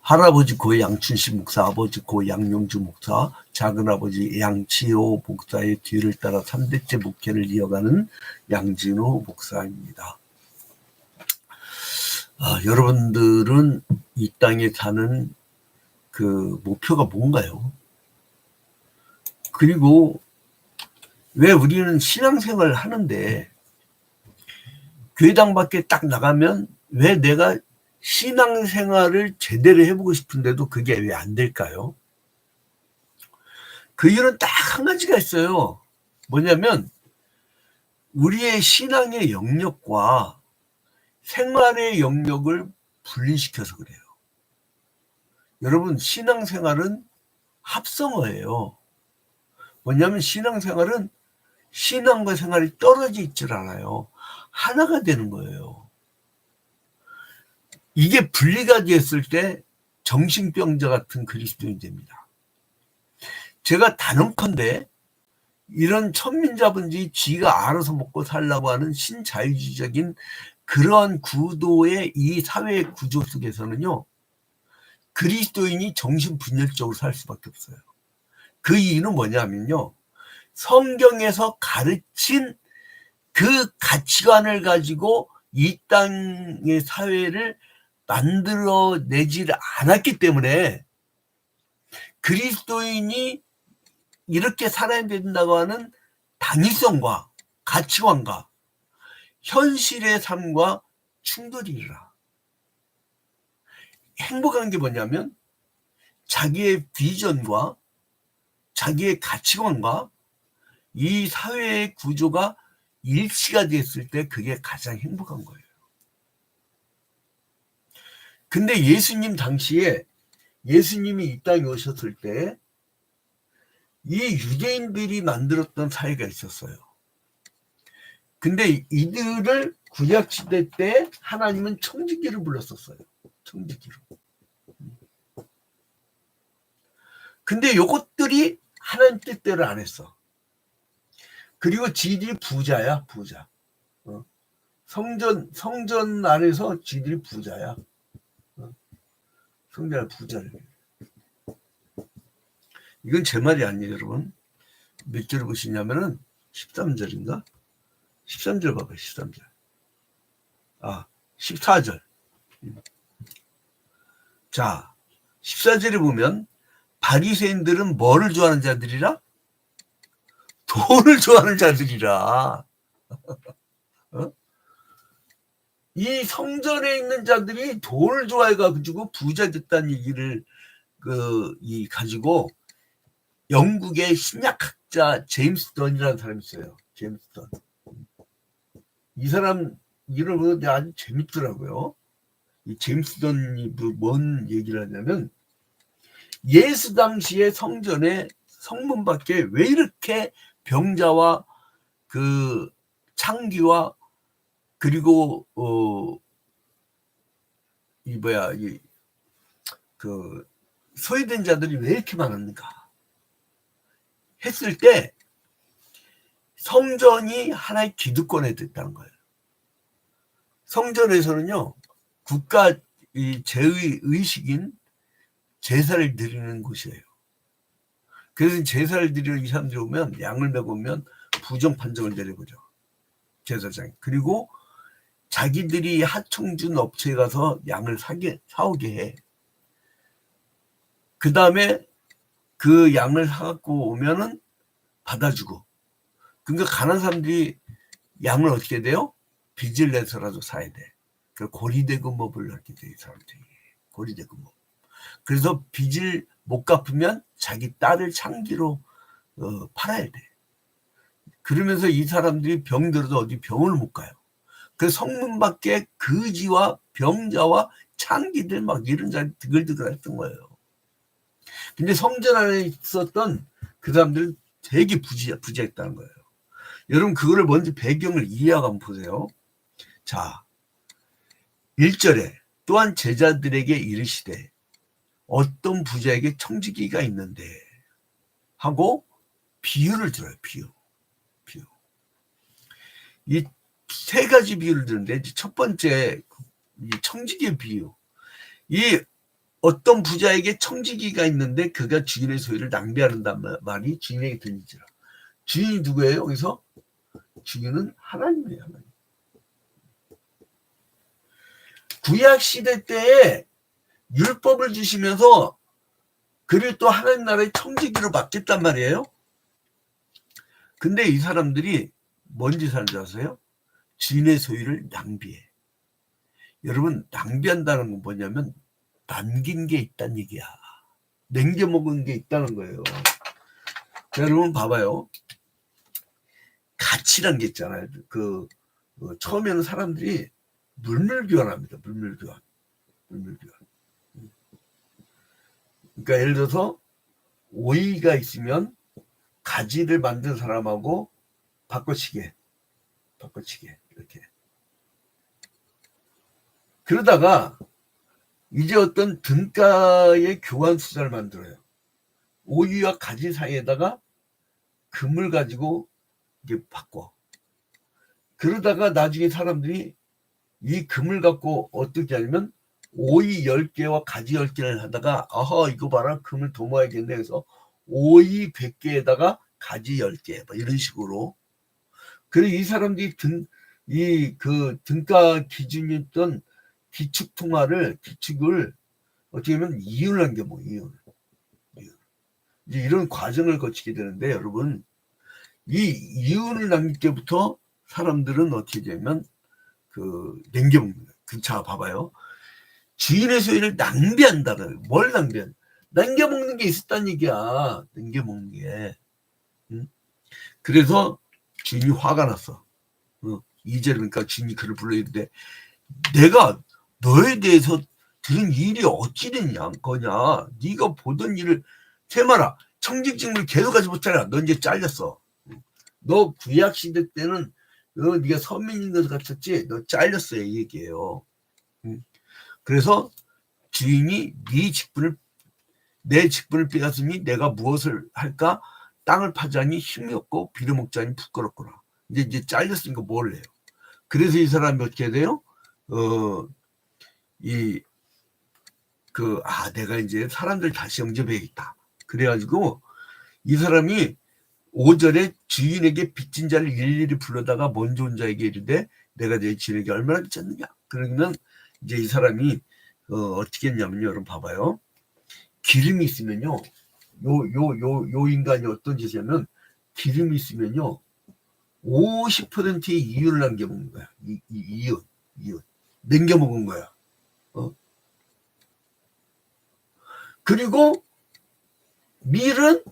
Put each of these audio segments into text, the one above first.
할아버지 고 양춘식 목사, 아버지 고 양용주 목사, 작은아버지 양치호 목사의 뒤를 따라 3대째 목회를 이어가는 양진호 목사입니다. 여러분들은 이 땅에 사는 그 목표가 뭔가요? 그리고 왜 우리는 신앙생활을 하는데 교회당 밖에 딱 나가면 왜 내가 신앙생활을 제대로 해보고 싶은데도 그게 왜 안 될까요? 그 이유는 딱 한 가지가 있어요. 뭐냐면 우리의 신앙의 영역과 생활의 영역을 분리시켜서 그래요. 여러분, 신앙생활은 합성어예요. 뭐냐면 신앙생활은 신앙과 생활이 떨어져 있질 않아요. 하나가 되는 거예요. 이게 분리가 됐을 때 정신병자 같은 그리스도인이 됩니다. 제가 단언컨대 이런 천민자본주의 쥐가 알아서 먹고 살라고 하는 신자유주의적인 그러한 구도의 이 사회 구조 속에서는요, 그리스도인이 정신분열적으로 살 수밖에 없어요. 그 이유는 뭐냐면요, 성경에서 가르친 그 가치관을 가지고 이 땅의 사회를 만들어내지 않았기 때문에 그리스도인이 이렇게 살아야 된다고 하는 당위성과 가치관과 현실의 삶과 충돌이 일어나. 행복한 게 뭐냐면 자기의 비전과 자기의 가치관과 이 사회의 구조가 일치가 됐을 때 그게 가장 행복한 거예요. 근데 예수님 당시에 예수님이 이 땅에 오셨을 때 이 유대인들이 만들었던 사회가 있었어요. 근데 이들을 구약시대 때 하나님은 청지기를 불렀었어요. 청지기로. 근데 요것들이 하나님 뜻대로 안 했어. 그리고 지들이 부자야, 부자. 성전 안에서 지들이 부자야. 성전 부자를. 이건 제 말이 아니에요, 여러분. 몇 절을 보시냐면은 13절인가? 13절 봐봐요, 13절. 14절. 자, 14절에 보면 바리새인들은 뭐를 좋아하는 자들이라? 돈을 좋아하는 자들이라. 이 성전에 있는 자들이 돈을 좋아해가지고 부자 됐다는 얘기를 가지고 영국의 신약학자 제임스 던이라는 사람이 있어요. 제임스 던. 이 사람 이름을 보는데 아주 재밌더라고요. 이 제임스 던이 뭔 얘기를 하냐면 예수 당시의 성전의 성문 밖에 왜 이렇게 병자와 그 창기와 그리고 소외된 자들이 왜 이렇게 많았는가 했을 때 성전이 하나의 기득권에 됐다는 거예요. 성전에서는요, 국가 제의 의식인 제사를 드리는 곳이에요. 그래서 제사를 드리러 이 사람들이 오면 양을 메고 오면 부정 판정을 내려보죠. 제사장이. 그리고 자기들이 하청준 업체에 가서 양을 사오게 해. 그 다음에 그 양을 사갖고 오면은 받아주고. 그러니까 가난한 사람들이 양을 어떻게 돼요? 빚을 내서라도 사야 돼. 그 고리대금업을 하게 돼, 이 사람들이. 고리대금업. 그래서 빚을 못 갚으면 자기 딸을 창기로 팔아야 돼. 그러면서 이 사람들이 병들어도 어디 병원을 못 가요. 그 성문 밖에 거지와 병자와 창기들 막 이런 자리 드글드글 했던 거예요. 근데 성전 안에 있었던 그 사람들은 되게 부자했다는 거예요. 여러분, 그거를 먼저 배경을 이해하고 한번 보세요. 자, 1절에 또한 제자들에게 이르시되 어떤 부자에게 청지기가 있는데 하고 비유를 들어요. 비유. 이 세 가지 비유를 드는데 첫 번째 이 청지기의 비유. 이 어떤 부자에게 청지기가 있는데 그가 주인의 소유를 낭비한다는 말이 주인에게 들리지라. 주인이 누구예요? 여기서 주인은 하나님이에요. 하나님. 구약 시대 때에 율법을 주시면서 그를 또 하나님 나라의 청지기로 맡겼단 말이에요. 근데 이 사람들이 뭔 짓을 하는지 아세요? 주인의 소유를 낭비해. 여러분, 낭비한다는 건 뭐냐면 남긴 게 있다는 얘기야. 남겨먹은 게 있다는 거예요. 자, 여러분 봐봐요. 가치란 게 있잖아요. 처음에는 사람들이 물물교환합니다. 물물교환. 그러니까 예를 들어서 오이가 있으면 가지를 만든 사람하고 바꿔치기 이렇게. 그러다가 이제 어떤 등가의 교환 수자를 만들어요. 오이와 가지 사이에다가 금을 가지고 이게 바꿔. 그러다가 나중에 사람들이 이 금을 갖고 어떻게 하냐면 오이 10개와 가지 10개를 하다가 아하 이거 봐라 금을 더 모아야겠네 해서 오이 100개에다가 가지 10개 뭐 이런 식으로. 그리고 이 사람들이 등가 기준이었던 기축을 어떻게 보면 이윤을 한 게 뭐 이윤. 이제 이런 과정을 거치게 되는데 여러분 이 이윤을 남길 때부터 사람들은 어떻게 되면 남겨먹는 거예요. 자 봐봐요. 주인의 소유를 낭비한다는 뭘 남겨먹는 게 있었다는 얘기야. 남겨먹는 게. 응? 그래서 주인이 화가 났어. 이제 그러니까 주인이 그를 불러 이르되 내가 너에 대해서 들은 일이 어찌 됐냐 거냐. 네가 보던 일을 세마라 청직직을 계속 하지 못하라. 너 이제 잘렸어. 너 구약 시대 때는 네가 선민인 것을 갖췄지. 너 잘렸어 이 얘기예요. 그래서 주인이 내 직분을 빼앗으니 내가 무엇을 할까? 땅을 파자니 힘이 없고 빌어먹자니 부끄럽구나. 이제 잘렸으니까 뭘 해요? 그래서 이 사람이 어떻게 돼요? 내가 이제 사람들 다시 영접해야겠다. 그래가지고 이 사람이 5절에 주인에게 빚진 자를 일일이 불러다가 먼저 온 자에게 이르되 내가 내 주인에게 얼마나 빚졌느냐. 그러면 이제 이 사람이 어떻게 했냐면요. 여러분 봐봐요. 기름이 있으면요. 요 인간이 어떤 짓이냐면 기름이 있으면요. 50%의 이윤을 남겨먹는 거야. 이윤. 남겨먹은 거야. 그리고 밀은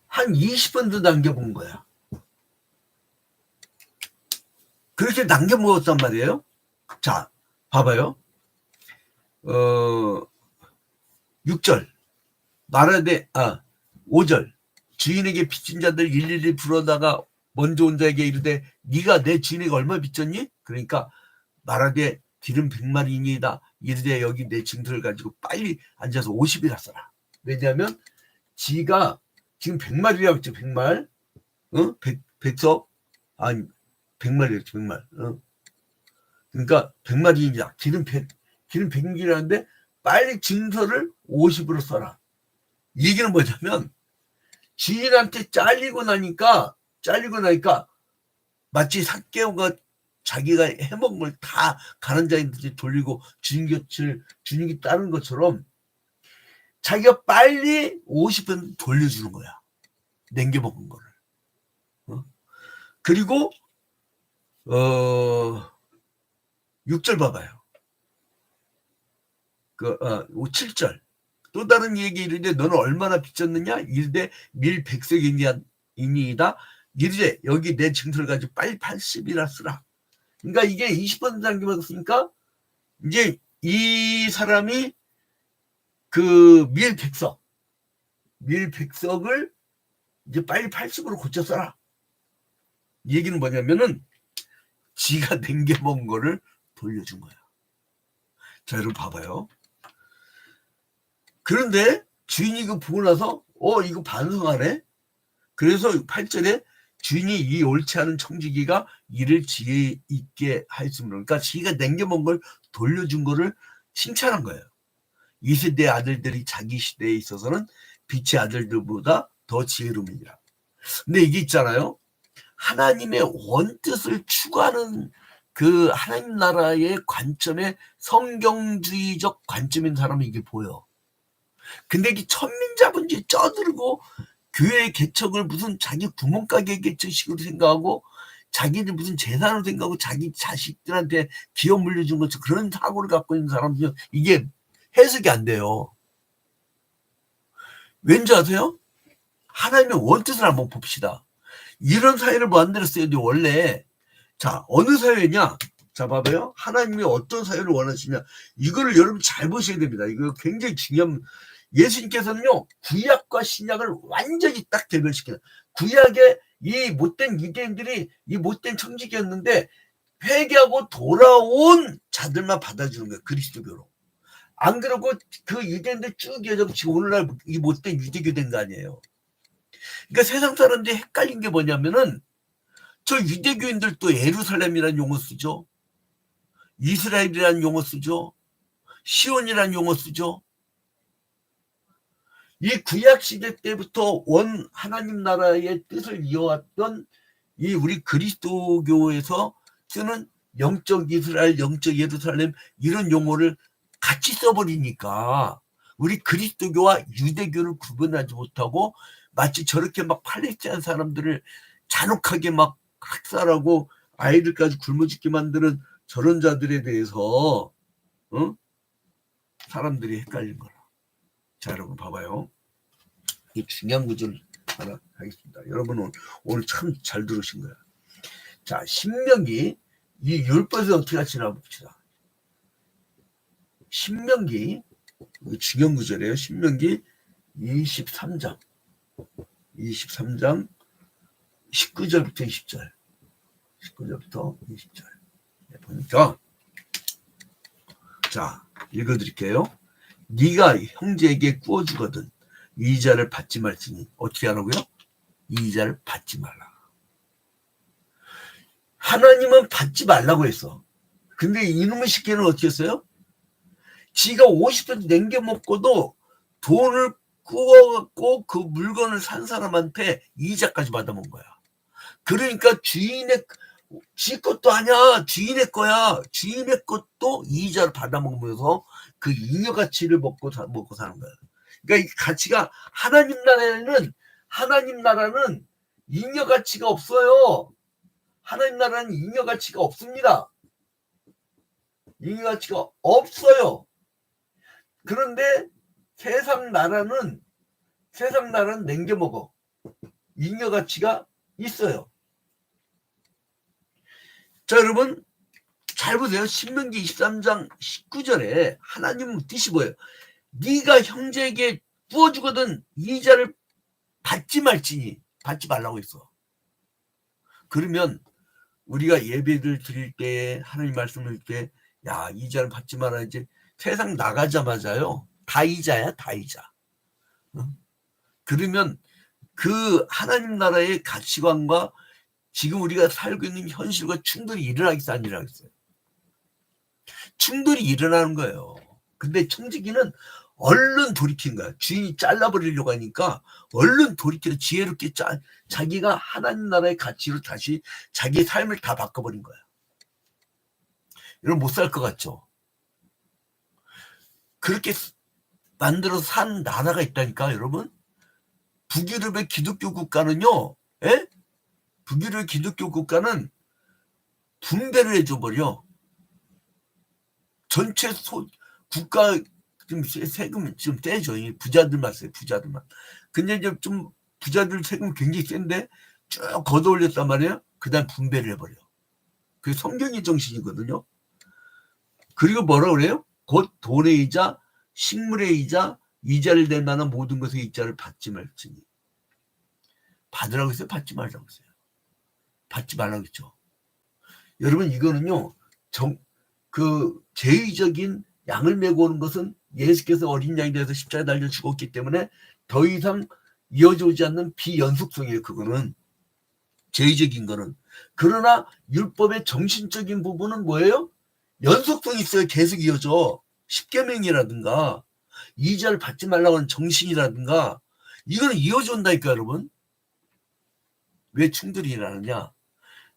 한 20% 남겨본 거야. 그렇게 남겨먹었단 말이에요. 자, 봐봐요. 6절. 5절. 주인에게 빚진 자들 일일이 불러다가 먼저 온 자에게 이르되 네가 내 주인에게 얼마 빚졌니? 그러니까 말하되 기름 100마리이다. 이르되 여기 내 증서를 가지고 빨리 앉아서 50이나 써라. 왜냐하면 지가 지금 100마리라고 했죠. 100말. 100석? 아니 100마리였죠. 100말. 그러니까 100마리입니다. 기름 100마리라는데 빨리 증서를 50으로 써라. 이 얘기는 뭐냐면 주인한테 잘리고 나니까 마치 삭개오가 자기가 해먹은 걸 다 가는 자인들이 돌리고 주인이 따르는 것처럼 자기가 빨리 50% 돌려주는 거야. 남겨먹은 거를. 그리고 6절 봐봐요. 7절. 또 다른 얘기 이르되 너는 얼마나 빚졌느냐? 이르되 밀 100석이니이다. 이르되 여기 내 증서를 가지고 빨리 80이나 쓰라. 그러니까 이게 20% 남겨먹었으니까 이제 이 사람이 밀 100석을 이제 빨리 80으로 고쳐 써라. 이 얘기는 뭐냐면은 지가 남겨먹은 거를 돌려준 거야. 자, 여러분 봐봐요. 그런데 주인이 이거 보고 나서 이거 반성하네. 그래서 8절에 주인이 이 옳지 않은 청지기가 이를 지혜 있게 하였으므로, 그러니까 지가 남겨먹은 걸 돌려준 거를 칭찬한 거예요. 이 세대 아들들이 자기 시대에 있어서는 빛의 아들들보다 더 지혜로움이니라. 근데 이게 있잖아요. 하나님의 원뜻을 추구하는 그 하나님 나라의 관점에 성경주의적 관점인 사람은 이게 보여. 근데 이 천민자본주의 쩌들고 교회 개척을 무슨 자기 구멍가게 개척식으로 생각하고 자기들 무슨 재산으로 생각하고 자기 자식들한테 기업 물려준 것처럼 그런 사고를 갖고 있는 사람들은 이게 해석이 안 돼요. 왠지 아세요? 하나님의 원뜻을 한번 봅시다. 이런 사회를 만들었어요. 원래 자 어느 사회냐? 자 봐봐요. 하나님이 어떤 사회를 원하시냐? 이거를 여러분 잘 보셔야 됩니다. 이거 굉장히 중요한. 예수님께서는요 구약과 신약을 완전히 딱 대별시켜요. 구약에 이 못된 유대인들이 이 못된 청지기였는데 회개하고 돌아온 자들만 받아주는 거예요. 그리스도교로. 안 그러고 그 유대인들 쭉 이어져 지금 오늘날 이 못된 유대교 된 거 아니에요. 그러니까 세상 사람들이 헷갈린 게 뭐냐면은 저 유대교인들도 예루살렘이라는 용어 쓰죠. 이스라엘이라는 용어 쓰죠. 시온이라는 용어 쓰죠. 이 구약시대 때부터 원 하나님 나라의 뜻을 이어왔던 이 우리 그리스도교에서 쓰는 영적 이스라엘, 영적 예루살렘 이런 용어를 같이 써버리니까 우리 그리스도교와 유대교를 구분하지 못하고 마치 저렇게 막 팔레스타인 사람들을 잔혹하게 막 학살하고 아이들까지 굶어 죽게 만드는 저런 자들에 대해서 사람들이 헷갈린 거라. 자 여러분 봐봐요. 이 중요한 구절 하나 하겠습니다. 여러분 오늘 참 잘 들으신 거야. 자 신명기 이 율법에서 어떻게 같이 나봅시다. 신명기 중요한 구절이에요. 신명기 23장 19절부터 20절 19절부터 20절 보니까 자 읽어드릴게요. 네가 형제에게 구워주거든 이자를 받지 말지니 어떻게 하라고요? 이자를 받지 말라. 하나님은 받지 말라고 했어. 근데 이놈의 시끼는 어떻게 했어요? 지가 50원 남겨먹고도 돈을 구워갖고 그 물건을 산 사람한테 이자까지 받아먹은 거야. 그러니까 주인의 지 것도 아니야. 주인의 거야. 주인의 것도 이자를 받아먹으면서 그 잉여 가치를 먹고 사는 거야. 그러니까 이 가치가 하나님 나라는 잉여 가치가 없어요. 하나님 나라는 잉여 가치가 없습니다. 잉여 가치가 없어요. 그런데 세상 나라는 남겨먹어. 잉여 가치가 있어요. 자 여러분 잘 보세요. 신명기 23장 19절에 하나님 뜻이 뭐예요? 네가 형제에게 부어주거든 이자를 받지 말지니 받지 말라고 했어. 그러면 우리가 예배를 드릴 때 하나님 말씀을 때 야 이자를 받지 말아야지 세상 나가자마자요 다 이자야 다 이자. 그러면 그 하나님 나라의 가치관과 지금 우리가 살고 있는 현실과 충돌이 일어나겠어 안 일어나겠어요? 충돌이 일어나는 거예요. 근데 청지기는 얼른 돌이킨 거야. 주인이 잘라버리려고 하니까 얼른 돌이켜서 지혜롭게 자기가 하나님 나라의 가치로 다시 자기 삶을 다 바꿔버린 거야. 이러면 못 살 것 같죠? 그렇게 만들어서 산 나라가 있다니까 여러분. 북유럽의 기독교 국가는요. 북유럽의 기독교 국가는 분배를 해줘버려. 전체 국가 좀 세금 좀 떼죠. 부자들만 써요. 부자들만. 근데 이제 좀 부자들 세금 굉장히 센데 쭉 걷어올렸단 말이에요. 그 다음 분배를 해버려. 그게 성경의 정신이거든요. 그리고 뭐라 그래요? 곧 돈의 이자, 식물의 이자, 이자를 낼 만한 모든 것의 이자를 받지 말지니. 받으라고 했어요? 받지 말라고 했어요? 받지 말라고 했죠. 여러분 이거는요. 제의적인 양을 메고 오는 것은 예수께서 어린 양이 되어서 십자가에 달려 죽었기 때문에 더 이상 이어져 오지 않는 비연속성이에요. 그거는 제의적인 거는. 그러나 율법의 정신적인 부분은 뭐예요? 연속성이 있어요. 계속 이어져. 십계명이라든가 이자를 받지 말라고 하는 정신이라든가 이거는 이어준다니까 여러분. 왜 충돌이 일어나느냐?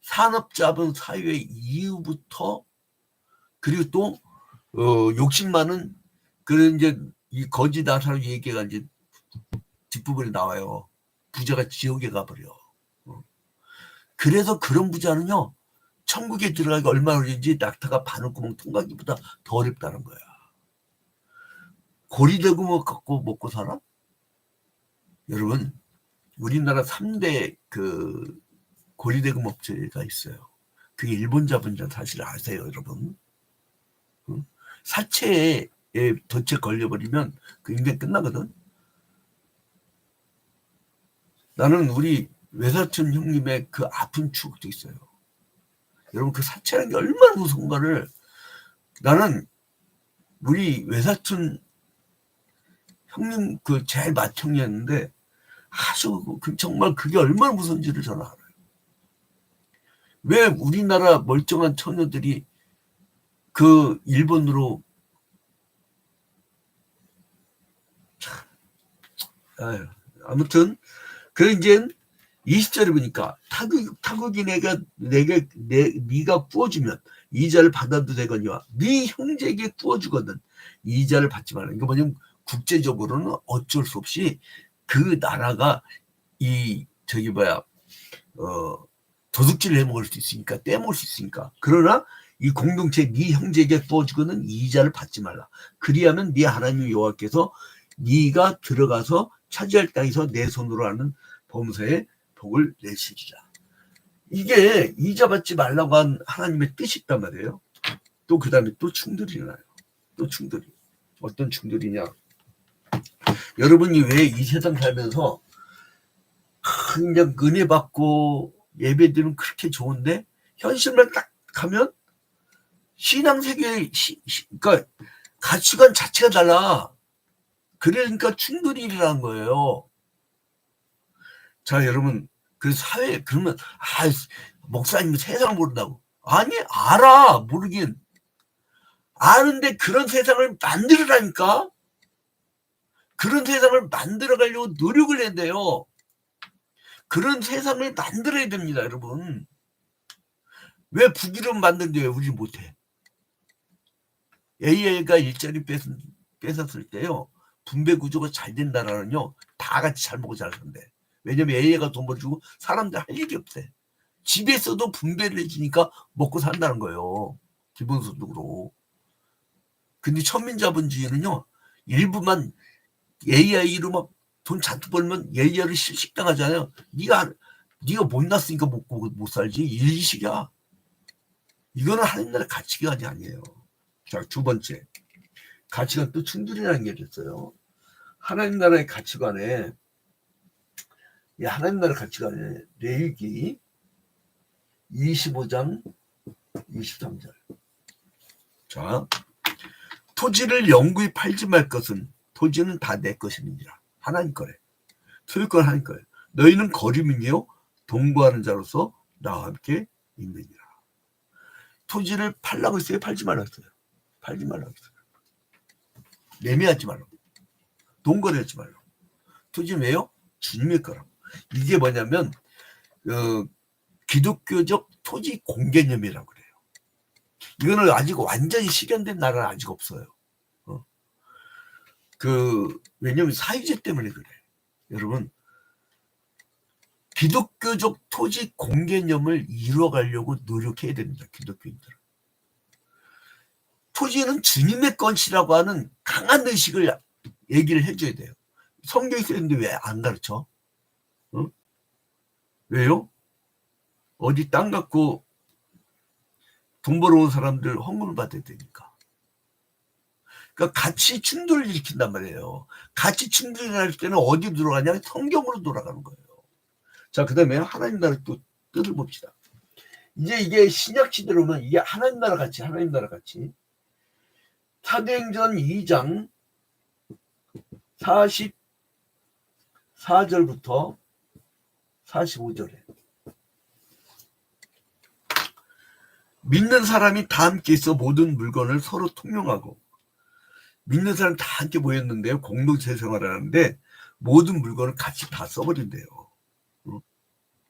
산업자본 사회 이후부터 그리고 또 욕심 많은 그런 이제 이 거지 나사로 얘기가 이제 뒷부분에 나와요. 부자가 지옥에 가버려. 그래서 그런 부자는요 천국에 들어가기 얼마나 어려운지 낙타가 바늘구멍 통과하기보다 더 어렵다는 거야. 고리대고 뭐 갖고 먹고 살아? 여러분 우리나라 3대 그 고리대금 업체가 있어요. 그게 일본 자본이라 사실 아세요 여러분? 사채에 덫에 걸려버리면 그 인생 끝나거든. 나는 우리 외사촌 형님의 그 아픈 추억도 있어요. 여러분 그 사채라는 게 얼마나 무서운가를 나는 우리 외사촌 형님 그 제일 맏형이었는데 아주 정말 그게 얼마나 무서운지를 저는 알아요. 왜 우리나라 멀쩡한 처녀들이 그 일본으로 아무튼 그 이제 20절에 보니까 타국이 네가 구워주면 이자를 받아도 되거니와 네 형제에게 구워주거든 이자를 받지 말라. 이거 뭐냐면 국제적으로는 어쩔 수 없이 그 나라가 도둑질을 해먹을 수 있으니까 떼먹을 수 있으니까. 그러나 이 공동체 네 형제에게 구워주거든 이자를 받지 말라. 그리하면 네 하나님 여호와께서 네가 들어가서 차지할 땅에서 내 손으로 하는 범사에 복을 내시리라. 이게 이자 받지 말라고 한 하나님의 뜻이 있단 말이에요. 또 그 다음에 또 충돌이 나요. 또 충돌이. 어떤 충돌이냐. 여러분이 왜 이 세상 살면서 그냥 은혜 받고 예배드리면 그렇게 좋은데 현실만 딱 가면 신앙 세계 그러니까 가치관 자체가 달라. 그러니까 충돌이 일어나는 거예요. 자 여러분 그 사회 그러면 목사님은 세상 모른다고. 아니 알아. 모르긴 아는데 그런 세상을 만들으라니까. 그런 세상을 만들어가려고 노력을 해야 돼요. 그런 세상을 만들어야 됩니다 여러분. 왜 북이론 만드는데 왜 우리 못해? AI가 일자리 뺏었을 때요 분배 구조가 잘 된다라는요 다 같이 잘 먹고 잘 산대. 왜냐면 AI가 돈 벌어주고 사람들 할 일이 없대. 집에서도 분배를 해주니까 먹고 산다는 거예요. 기본소득으로. 근데 천민자본주의는요 일부만 AI로 막 돈 잔뜩 벌면 AI를 실식당하잖아요. 네가 못났으니까 못 살지. 일식이야. 이거는 하나님 나라 가치관이 아니에요. 자, 두 번째. 가치관 또 충돌이라는 게 있어요. 하나님 나라의 가치관에 하나님 나라 가치관에 레위기 25장 23절. 자, 토지를 영구히 팔지 말 것은 토지는 다 내 것이니라. 하나님 거래. 소유권 하나님 거래. 너희는 거류민이요 동거하는 자로서 나와 함께 있느니라. 토지를 팔라고 했어요? 팔지 말라고 했어요? 팔지 말라고 했어요. 매매하지 말라고. 동거래하지 말라고. 토지는 왜요? 주님의 거라고. 이게 뭐냐면 기독교적 토지 공개념이라고 그래요. 이거는 아직 완전히 실현된 나라는 아직 없어요. 왜냐면 사유제 때문에 그래. 여러분 기독교적 토지 공개념을 이루어가려고 노력해야 됩니다. 기독교인들은. 토지는 주님의 것이라고 하는 강한 의식을 얘기를 해줘야 돼요. 성경에 쓰는데 왜 안 가르쳐? 왜요? 어디 땅 갖고 돈 벌어온 사람들 헌금을 받아야 되니까. 그러니까 가치 충돌을 일으킨단 말이에요. 가치 충돌이 날 때는 어디로 돌아가냐? 성경으로 돌아가는 거예요. 자, 그 다음에 하나님 나라 또 뜻을 봅시다. 이제 이게 신약 시대로 오면 이게 하나님 나라 가치, 하나님 나라 가치. 사도행전 2장 44절부터 45절에 믿는 사람이 다 함께 있어 모든 물건을 서로 통용하고 믿는 사람 다 함께 모였는데요. 공동체 생활을 하는데 모든 물건을 같이 다 써버린대요.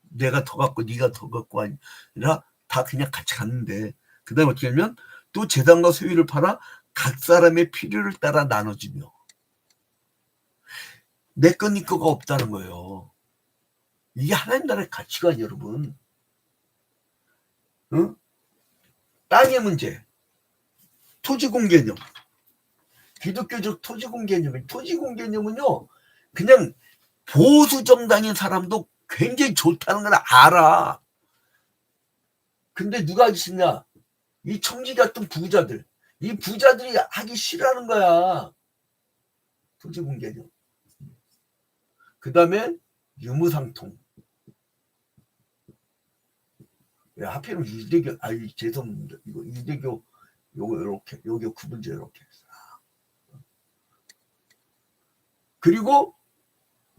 내가 더 갖고 네가 더 갖고 아니라 다 그냥 같이 갔는데 그다음에 어떻게 하면 또 재단과 소유를 팔아 각 사람의 필요를 따라 나눠주며 내 건 네 거가 없다는 거예요. 이게 하나님 나라의 가치관 여러분. 응? 땅의 문제, 토지공 개념, 기독교적 토지공 개념이 토지공 개념은요 그냥 보수 정당인 사람도 굉장히 좋다는 걸 알아. 근데 누가 하기 싫냐? 이 청지 같은 부자들, 이 부자들이 하기 싫어하는 거야. 토지공 개념. 그 다음에 유무상통. 왜 하필이면 유대교, 죄송합니다. 이거 유대교, 요거 이렇게, 요게 구분제 이렇게. 그리고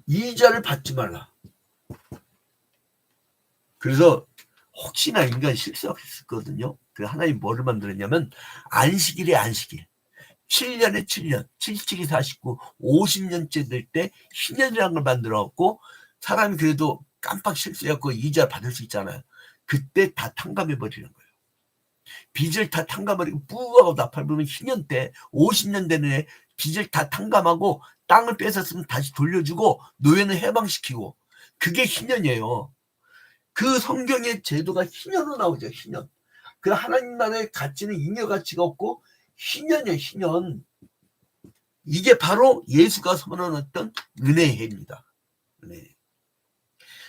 이자를 받지 말라. 그래서 혹시나 인간 실수했었거든요. 그 하나님 뭐를 만들었냐면 안식일에 안식일. 7년에 7년, 77이 49, 50년째 될 때 희년이라는 걸 만들어갖고 사람이 그래도 깜빡 실수해갖고 이자 받을 수 있잖아요. 그때 다 탕감해버리는 거예요. 빚을 다 탕감해버리고 뿌하고 나팔부면 희년 때 50년 되는 애 빚을 다 탕감하고 땅을 뺏었으면 다시 돌려주고 노예는 해방시키고 그게 희년이에요. 그 성경의 제도가 희년으로 나오죠. 희년. 그 하나님 나라의 가치는 잉여 가치가 없고 희년이에요. 희년. 이게 바로 예수가 선언했던 은혜의 해입니다. 네.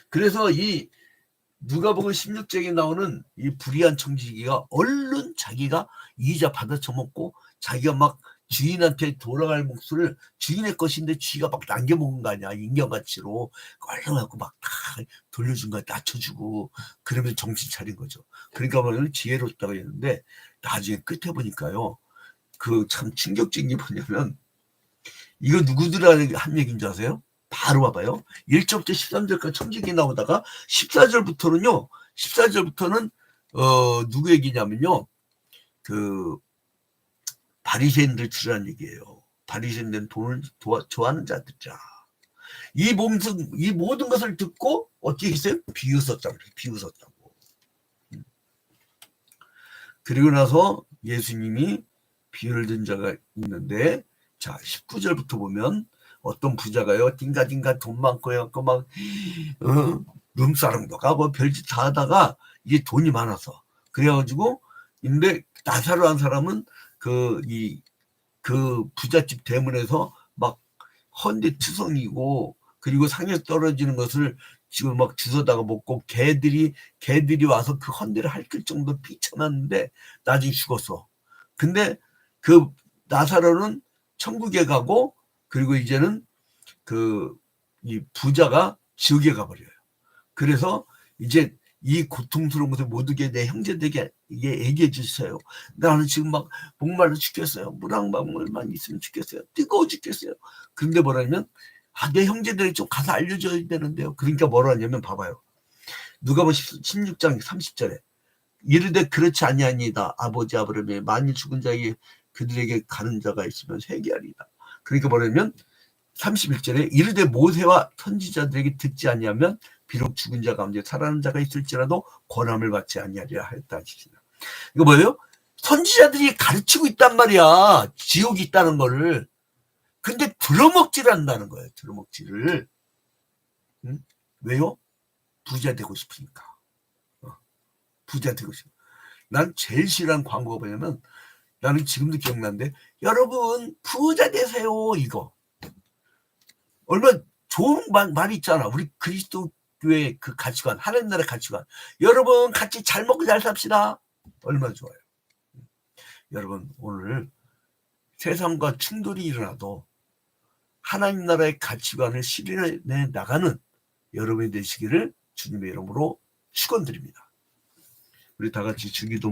그래서 이 누가복음 16장에 나오는 이 불의한 청지기가 얼른 자기가 이자 받아 처먹고 자기가 막 주인한테 돌아갈 몫을 주인의 것인데 쥐가 막 남겨먹은 거 아니야. 인격가치로 얼른 갖고 막 다 돌려준 거야. 낮춰주고 그러면 정신 차린 거죠. 그러니까 말하면 지혜롭다고 했는데 나중에 끝에 보니까요. 그 참 충격적인 게 뭐냐면 이거 누구들이 한 얘기인 줄 아세요? 바로 봐봐요. 1절부터 13절까지 청지기 나오다가 14절부터는 누구 얘기냐면요. 그 바리새인들 주라는 얘기예요. 바리새인들은 돈을 좋아하는 자들이자. 이 모든 것을 듣고 어떻게 했어요? 비웃었다고. 비웃었다고. 그리고 나서 예수님이 비유를 든 자가 있는데 자 19절부터 보면 어떤 부자가요 딩가딩가 돈 많고 해갖고 막 룸사롱도 가고 별짓 다 하다가 이게 돈이 많아서 그래가지고 근데 나사로한 사람은 그 부잣집 대문에서 막 헌데투성이고 그리고 상에 떨어지는 것을 지금 막 주워다가 먹고 개들이 와서 그 헌데를 핥을 정도 비참했는데 나중에 죽었어. 근데 그 나사로는 천국에 가고 그리고 이제는 이 부자가 지옥에 가버려요. 그래서 이제 이 고통스러운 것을 모두게 내 형제들에게 얘기해 주세요. 나는 지금 막 목말라 죽겠어요. 물방울만 있으면 죽겠어요. 뜨거워 죽겠어요. 그런데 뭐라냐면 내 형제들에게 좀 가서 알려줘야 되는데요. 그러니까 뭐라 하냐면 봐봐요. 누가복음 16장 30절에 이르되 그렇지 아니하니이다. 아버지 아브라함이 만일 죽은 자에게 그들에게 가는 자가 있으면 회개하리이다. 그러니까 뭐냐면 31절에 이르되 모세와 선지자들에게 듣지 아니하면 비록 죽은 자 가운데 살아난 자가 있을지라도 권함을 받지 아니하리라 하였다. 이거 뭐예요? 선지자들이 가르치고 있단 말이야. 지옥이 있다는 거를. 근데 들어먹질 한다는 거예요. 들어먹지를. 응? 왜요? 부자 되고 싶으니까. 부자 되고 싶어. 난 제일 싫어하는 광고가 뭐냐면 나는 지금도 기억나는데 여러분 부자 되세요 이거. 얼마나 좋은 말 있잖아. 우리 그리스도교의 그 가치관 하나님 나라의 가치관. 여러분 같이 잘 먹고 잘 삽시다. 얼마나 좋아요. 여러분 오늘 세상과 충돌이 일어나도 하나님 나라의 가치관을 실현해 나가는 여러분이 되시기를 주님의 이름으로 축원드립니다. 우리 다 같이 주기도